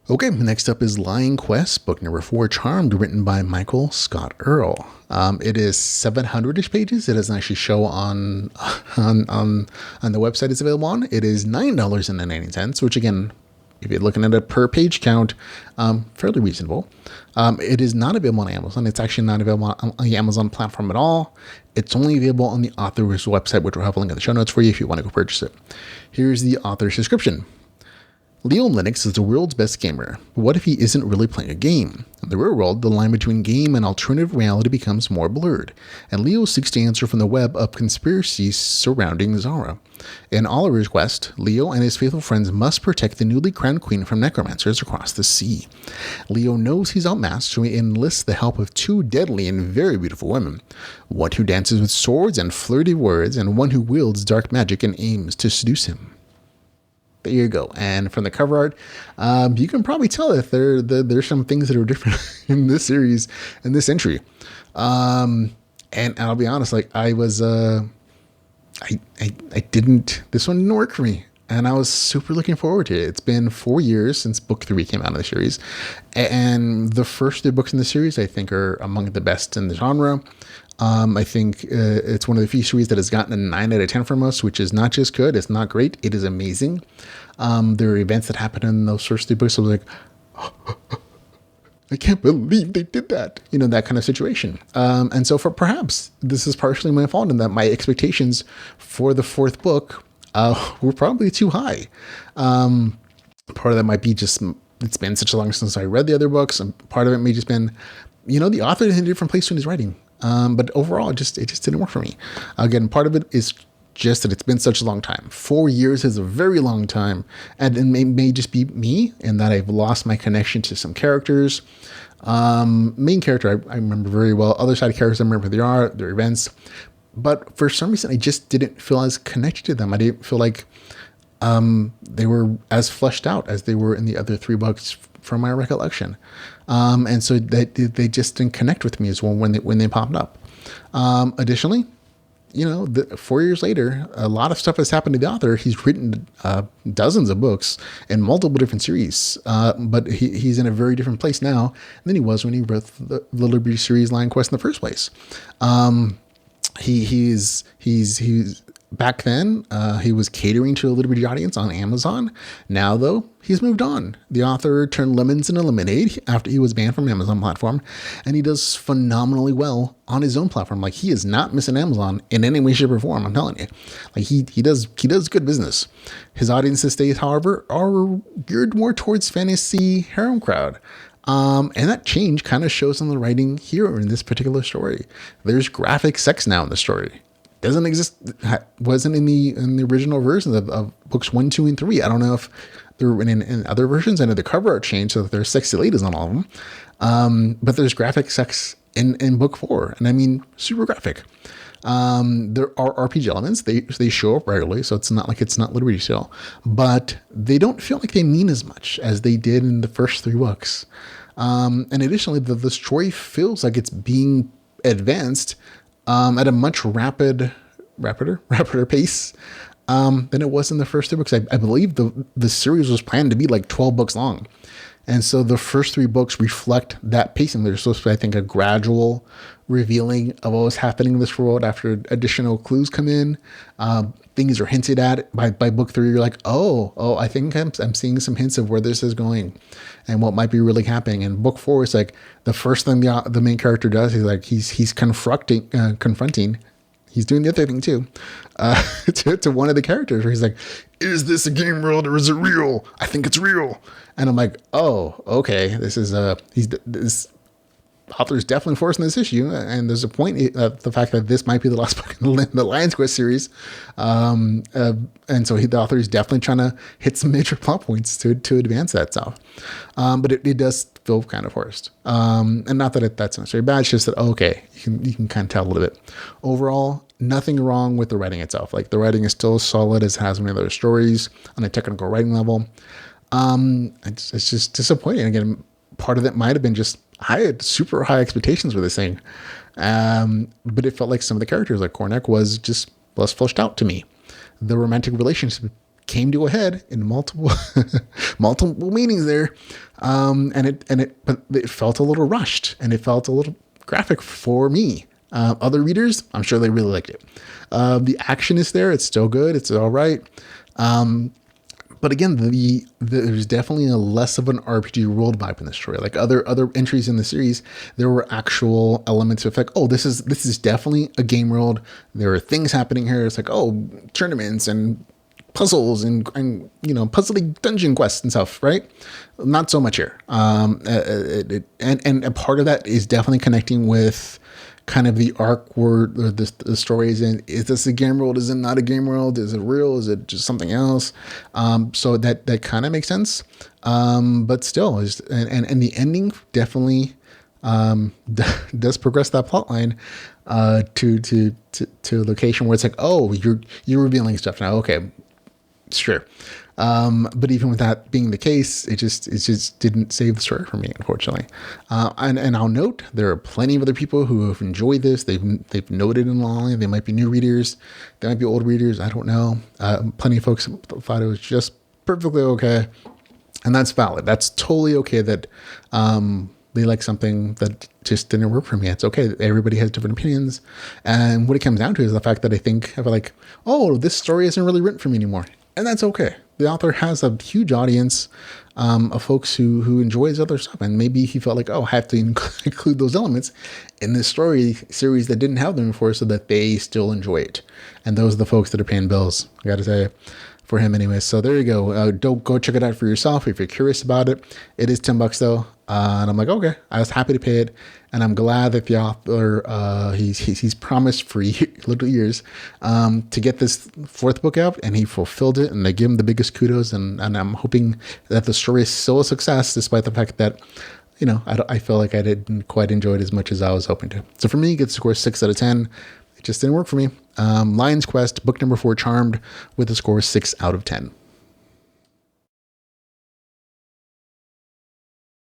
Okay, next up is Ohlavar Quest, book number 4, Charmed, written by Michael Scott Earl. It is 700-ish pages. It doesn't actually show on on the website it's available on. It is $9.90, which again, if you're looking at a per page count, fairly reasonable. It is not available on Amazon. It's actually not available on the Amazon platform at all. It's only available on the author's website, which we'll have a link in the show notes for you if you want to go purchase it. Here's the author's description. Leo Lennox is the world's best gamer. But what if he isn't really playing a game? In the real world, the line between game and alternative reality becomes more blurred, and Leo seeks to answer from the web of conspiracies surrounding Zarra. In Ohlavar Quest, Leo and his faithful friends must protect the newly crowned queen from necromancers across the sea. Leo knows he's outmatched, so he enlists the help of two deadly and very beautiful women, one who dances with swords and flirty words, and one who wields dark magic and aims to seduce him. There you go. And from the cover art, you can probably tell that there's some things that are different in this series and this entry. And I'll be honest, like I was, I didn't, this one didn't work for me. And I was super looking forward to it. It's been 4 years since book 3 came out of the series. And the first 2 books in the series, I think, are among the best in the genre. I think it's one of the few series that has gotten a 9 out of 10 from us, which is not just good, it's not great, it is amazing. There are events that happen in those first 3 books. I was like, I can't believe they did that, that kind of situation. And so for perhaps this is partially my fault in that my expectations for the 4th book were probably too high. Part of that might be just, it's been such a long since I read the other books. And part of it may just been, the author is in a different place when he's writing. But overall, it just didn't work for me. Again, part of it is just that it's been such a long time. 4 years is a very long time. And it may just be me in that I've lost my connection to some characters. Main character, I remember very well. Other side characters, I remember their events. But for some reason, I just didn't feel as connected to them. I didn't feel like they were as fleshed out as they were in the other 3 books from my recollection. And so they just didn't connect with me as well when they popped up. Additionally, 4 years later, a lot of stuff has happened to the author. He's written dozens of books in multiple different series, but he's in a very different place now than he was when he wrote the Liberty series Ohlavar Quest in the first place. He's back then, he was catering to a Liberty audience on Amazon. Now, though, he's moved on. The author turned lemons into lemonade after he was banned from Amazon platform, and he does phenomenally well on his own platform. Like, he is not missing Amazon in any way, shape, or form. I'm telling you, like he does good business. His audience these days, however, are geared more towards fantasy harem crowd. And that change kind of shows in the writing here in this particular story. There's graphic sex now in the story. Doesn't exist, wasn't in the original versions of books 1, 2, and 3. I don't know if they're in other versions. I know the cover art changed so that there's sexy ladies on all of them. But there's graphic sex in book 4, and I mean super graphic. There are RPG elements. They show up regularly, so it's not like it's not Liberty still, but they don't feel like they mean as much as they did in the first 3 books. And additionally, the story feels like it's being advanced at a much rapider pace than it was in the first 3 books. I believe the series was planned to be like 12 books long. And so the first 3 books reflect that pacing. There's supposed to be, I think, a gradual revealing of what was happening in this world after additional clues come in. Things are hinted at by book 3. You're like, oh, I think I'm seeing some hints of where this is going and what might be really happening. And book 4 is like the first thing the main character does is like he's confronting. He's doing the other thing too, to one of the characters where he's like, is this a game world or is it real? I think it's real. And I'm like, oh, okay. This is this author is definitely forcing this issue. And there's a point, the fact that this might be the last book in the Ohlavar Quest series. And so the author is definitely trying to hit some major plot points to advance that stuff. But it does feel kind of forced. And not that that's necessarily bad. It's just that, okay, you can kind of tell a little bit. Overall, nothing wrong with the writing itself. Like, the writing is still as solid as it has many other stories on a technical writing level. It's just disappointing. Again, part of it might have been just I had super high expectations for this thing. But it felt like some of the characters, like Cornac, was just less fleshed out to me. The romantic relationship came to a head in multiple multiple meanings there, but it felt a little rushed and it felt a little graphic for me. Other readers, I'm sure they really liked it. The action is there; it's still good, it's all right. But again, there's definitely a less of an RPG world vibe in the story. Like other entries in the series, there were actual elements of like, oh, this is definitely a game world. There are things happening here. It's like, oh, tournaments and puzzles and puzzling dungeon quests and stuff, right? Not so much here. And a part of that is definitely connecting with kind of the arc where the story is in. Is this a game world? Is it not a game world? Is it real? Is it just something else? So that kind of makes sense. But still, and the ending definitely does progress that plot line to a location where it's like, oh, you're revealing stuff now. Okay, sure. But even with that being the case, it just didn't save the story for me, unfortunately. And I'll note there are plenty of other people who have enjoyed this. They've noted in online. They might be new readers. They might be old readers. I don't know. Plenty of folks thought it was just perfectly okay. And that's valid. That's totally okay that, they like something that just didn't work for me. It's okay. Everybody has different opinions. And what it comes down to is the fact that I feel like, oh, this story isn't really written for me anymore. And that's okay. The author has a huge audience of folks who enjoy his other stuff. And maybe he felt like, oh, I have to include those elements in this story series that didn't have them before so that they still enjoy it. And those are the folks that are paying bills, I got to say, for him anyway. So there you go. Don't go check it out for yourself if you're curious about it. It is $10 though. And I'm like, okay, I was happy to pay it. And I'm glad that the author, he's promised for little years to get this fourth book out, and he fulfilled it, and I give him the biggest kudos. And I'm hoping that the story is still a success, despite the fact that, I feel like I didn't quite enjoy it as much as I was hoping to. So for me, it gets a score 6 out of 10. It just didn't work for me. Lion's Quest, book number 4, Charmed, with a score 6 out of 10.